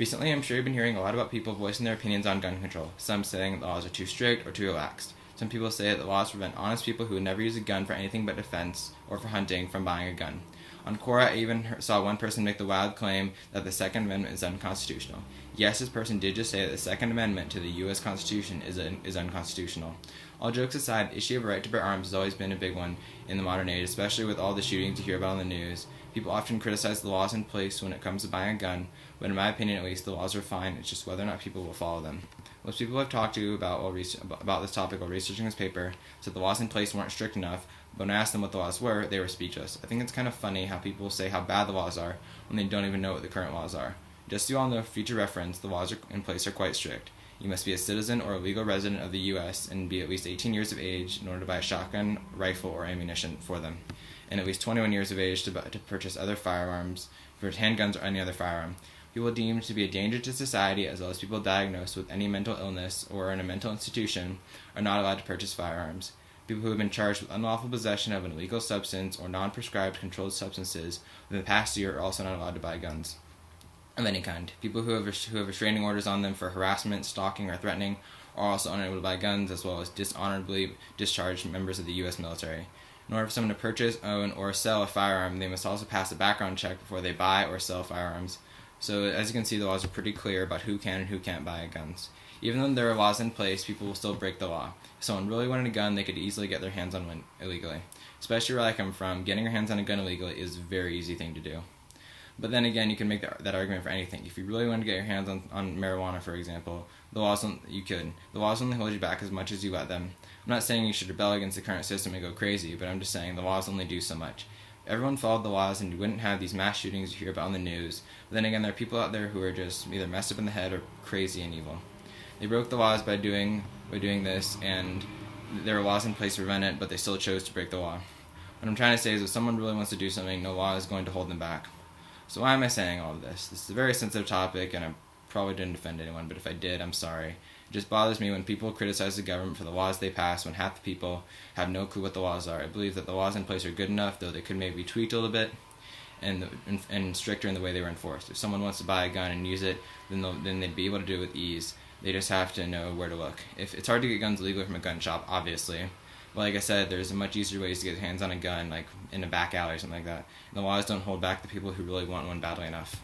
Recently, I'm sure you've been hearing a lot about people voicing their opinions on gun control, some saying the laws are too strict or too relaxed. Some people say that the laws prevent honest people who would never use a gun for anything but defense or for hunting from buying a gun. On Quora, I even saw one person make the wild claim that the Second Amendment is unconstitutional. Yes, this person did just say that the Second Amendment to the U.S. Constitution is unconstitutional. All jokes aside, the issue of right to bear arms has always been a big one in the modern age, especially with all the shootings you hear about on the news. People often criticize the laws in place when it comes to buying a gun, but in my opinion at least, the laws are fine. It's just whether or not people will follow them. Most people I've talked to about this topic while researching this paper said the laws in place weren't strict enough, but when I asked them what the laws were, they were speechless. I think it's kind of funny how people say how bad the laws are when they don't even know what the current laws are. Just so you all know, for future reference, the laws in place are quite strict. You must be a citizen or a legal resident of the U.S. and be at least 18 years of age in order to buy a shotgun, rifle, or ammunition for them, and at least 21 years of age to purchase other firearms, for handguns or any other firearm. People deemed to be a danger to society, as well as people diagnosed with any mental illness or in a mental institution, are not allowed to purchase firearms. People who have been charged with unlawful possession of an illegal substance or non-prescribed controlled substances within the past year are also not allowed to buy guns of any kind. People who have restraining orders on them for harassment, stalking, or threatening are also unable to buy guns, as well as dishonorably discharged members of the U.S. military. In order for someone to purchase, own, or sell a firearm, they must also pass a background check before they buy or sell firearms. So, as you can see, the laws are pretty clear about who can and who can't buy guns. Even though there are laws in place, people will still break the law. If someone really wanted a gun, they could easily get their hands on one illegally. Especially where I come from, getting your hands on a gun illegally is a very easy thing to do. But then again, you can make that argument for anything. If you really want to get your hands on marijuana, for example, the laws only hold you back as much as you let them. I'm not saying you should rebel against the current system and go crazy, but I'm just saying the laws only do so much. If everyone followed the laws, and you wouldn't have these mass shootings you hear about on the news. But then again, there are people out there who are just either messed up in the head or crazy and evil. They broke the laws by doing this, and there are laws in place to prevent it, but they still chose to break the law. What I'm trying to say is if someone really wants to do something, no law is going to hold them back. So why am I saying all of this? This is a very sensitive topic, and I probably didn't offend anyone, but if I did, I'm sorry. It just bothers me when people criticize the government for the laws they pass when half the people have no clue what the laws are. I believe that the laws in place are good enough, though they could maybe be tweaked a little bit and stricter in the way they were enforced. If someone wants to buy a gun and use it, then they'd be able to do it with ease. They just have to know where to look. If it's hard to get guns legally from a gun shop, obviously. But like I said, there's much easier ways to get hands on a gun, like in a back alley or something like that. And the laws don't hold back the people who really want one badly enough.